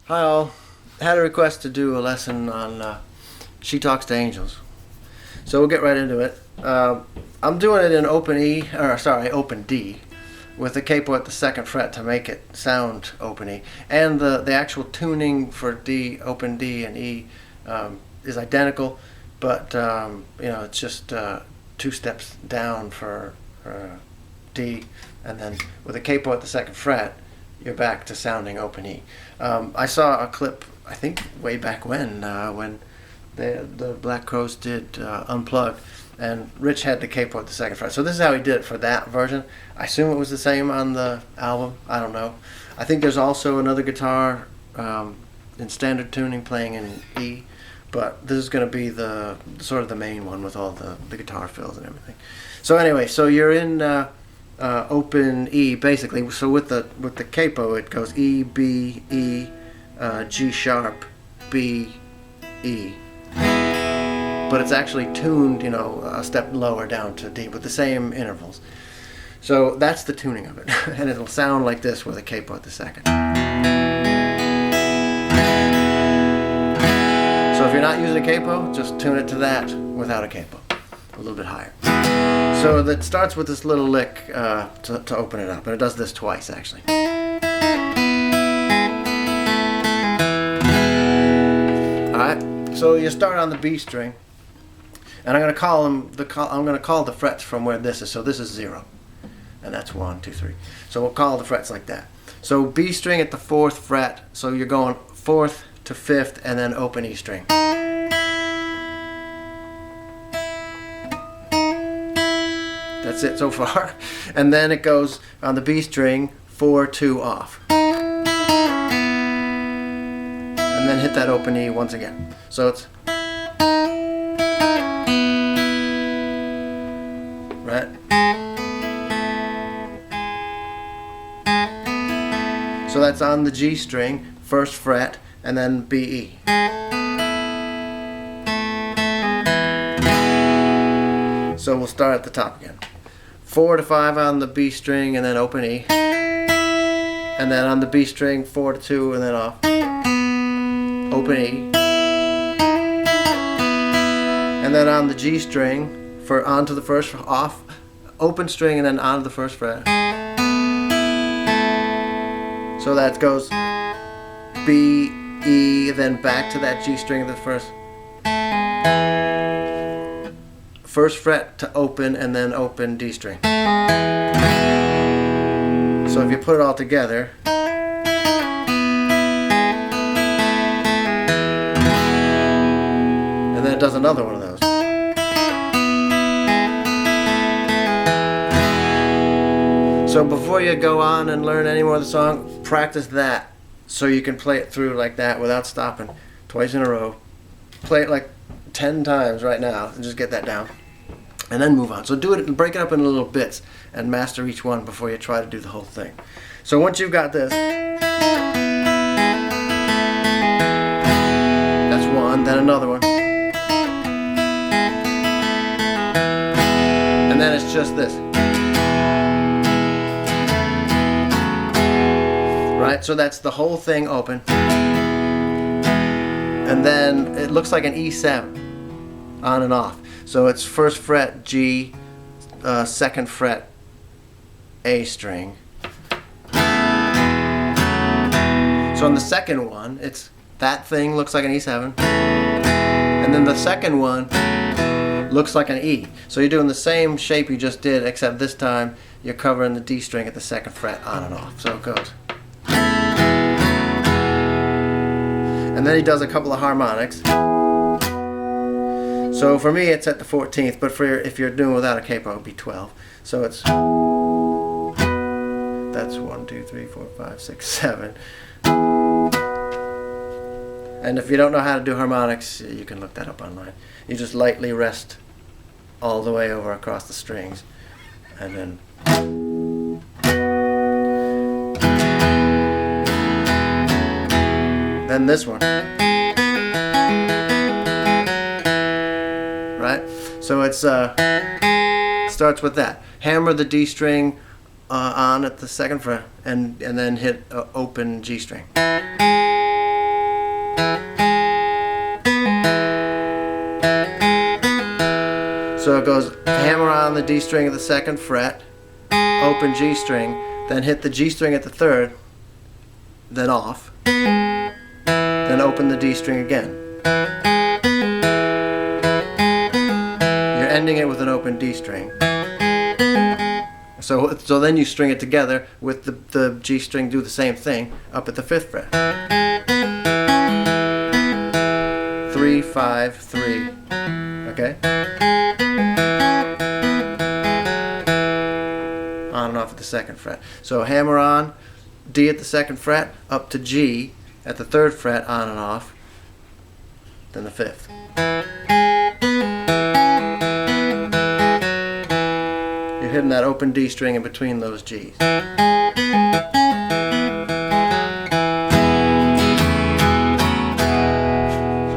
Hi all. Had a request to do a lesson on She Talks to Angels. So we'll get right into it. I'm doing it in open D, with the capo at the 2nd fret to make it sound open E. And the actual tuning for D, open D and E is identical, but it's just 2 steps down for D, and then with a capo at the 2nd fret, you're back to sounding open E. I saw a clip, I think way back when the Black Crowes did Unplugged, and Rich had the capo at the 2nd fret. So this is how he did it for that version. I assume it was the same on the album. I don't know. I think there's also another guitar in standard tuning playing in E, but this is going to be the sort of the main one with all the guitar fills and everything. So anyway, so you're in open E basically. So with the capo, it goes E, B, E, G sharp, B, E. But it's actually tuned, a step lower down to D with the same intervals. So that's the tuning of it, and it'll sound like this with a capo at the 2nd. So if you're not using a capo, just tune it to that without a capo, a little bit higher. So that starts with this little lick to open it up, and it does this twice actually. Alright, so you start on the B string, and I'm going to call the frets from where this is. So this is 0, and that's 1, 2, 3. So we'll call the frets like that. So B string at the 4th fret, so you're going 4th to 5th, and then open E string. That's it so far. And then it goes on the B string 4, 2 off. And then hit that open E once again. So it's right. So that's on the G string, 1st fret, and then B, E. So we'll start at the top again. 4 to 5 on the B string, and then open E. And then on the B string, 4 to 2, and then off. Open E. And then on the G string, onto the 1st off, open string, and then onto the 1st fret. So that goes B, E, then back to that G string of the 1st fret to open, and then open D string. So if you put it all together, and then it does another one of those. So before you go on and learn any more of the song, practice that so you can play it through like that without stopping twice in a row. Play it like 10 times right now and just get that down. And then move on. So do it, break it up into little bits and master each one before you try to do the whole thing. So once you've got this, that's one, then another one. And then it's just this. Right? So that's the whole thing open. And then it looks like an E7 on and off. So it's 1st fret G, 2nd fret A string. So on the 2nd one, it's that thing looks like an E7, and then the 2nd one looks like an E. So you're doing the same shape you just did, except this time you're covering the D string at the 2nd fret on and off. So it goes. And then he does a couple of harmonics. So for me it's at the 14th, but if you're doing without a capo, it would be 12. So it's, that's 1, 2, 3, 4, 5, 6, 7. And if you don't know how to do harmonics, you can look that up online. You just lightly rest all the way over across the strings, and then this one. Right? So it's starts with that. Hammer the D string on at the 2nd fret, and then hit open G string. So it goes hammer on the D string at the 2nd fret, open G string, then hit the G string at the 3rd, then off, then open the D string again. You're ending it with an open D string. So then you string it together with the G string, do the same thing up at the 5th fret. 3, 5, 3. Okay? On and off at the 2nd fret. So hammer on D at the 2nd fret, up to G at the 3rd fret, on and off, then the 5th. You're hitting that open D string in between those G's. So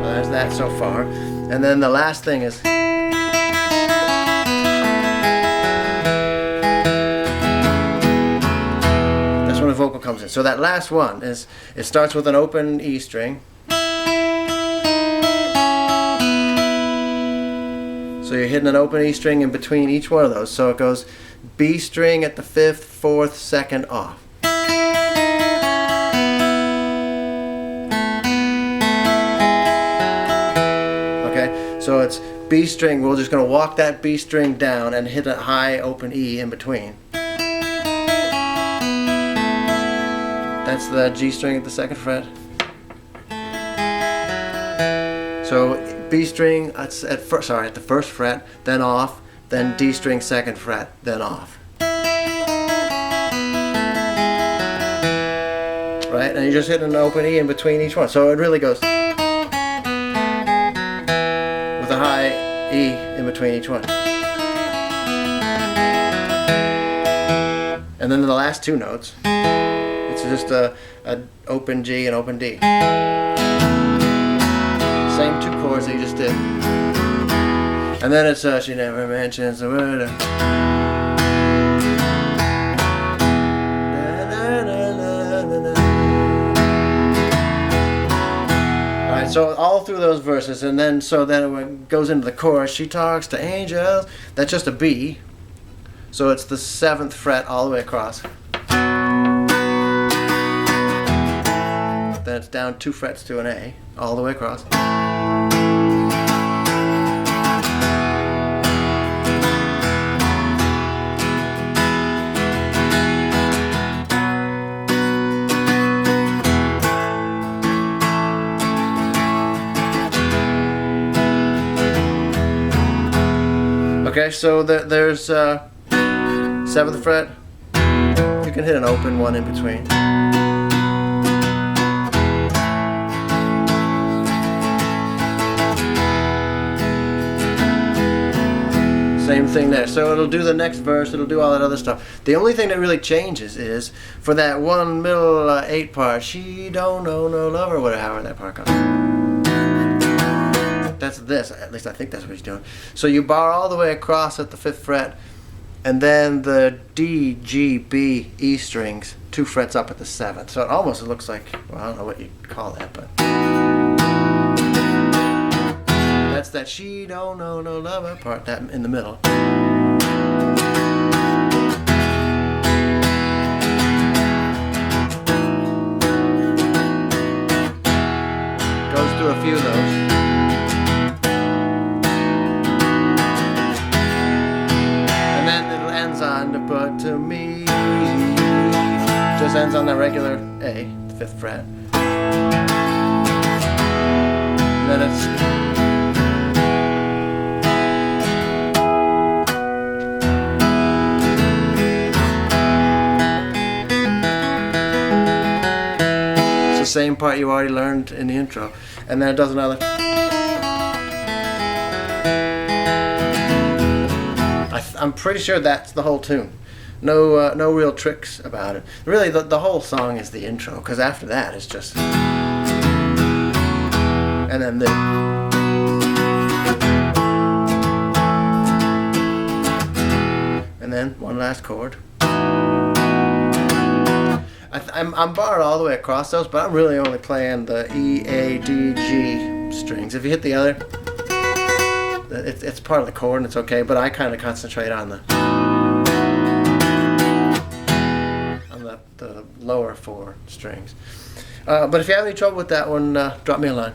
there's that so far. And then the last thing is that's when the vocal comes in. So that last one is, it starts with an open E string. So you're hitting an open E string in between each one of those. So it goes B string at the 5th, 4th, 2nd, off. Okay, so it's B string. We're just going to walk that B string down and hit a high open E in between. That's the G string at the 2nd fret. So B string at the 1st fret, then off, then D string 2nd fret, then off. Right? And you're just hitting an open E in between each one. So it really goes with a high E in between each one. And then the last two notes, it's just a open G and open D. Same two chords that you just did. And then it's she never mentions the word. Alright, so all through those verses, and then it goes into the chorus. She talks to angels. That's just a B. So it's the 7th fret all the way across. Then it's down 2 frets to an A all the way across. Okay, so there's 7th fret. You can hit an open one in between. Same thing there. So it'll do the next verse, it'll do all that other stuff. The only thing that really changes is for that one middle 8 part, she don't know no love, or whatever, however that part goes. That's this, at least I think that's what he's doing. So you bar all the way across at the 5th fret, and then the D, G, B, E strings 2 frets up at the 7th. So it almost looks like, well, I don't know what you'd call that, but that's that she don't know no lover part, that in the middle. Goes through a few of those. On to put to me, just ends on the regular A, the 5th fret. Then it's the same part you already learned in the intro, and then it does another. I'm pretty sure that's the whole tune. No real tricks about it. Really, the whole song is the intro, because after that it's just, and then the, and then one last chord. I'm barred all the way across those, but I'm really only playing the E, A, D, G strings. If you hit the other, it's part of the chord and it's okay, but I kind of concentrate on the lower 4 strings. But if you have any trouble with that one, drop me a line.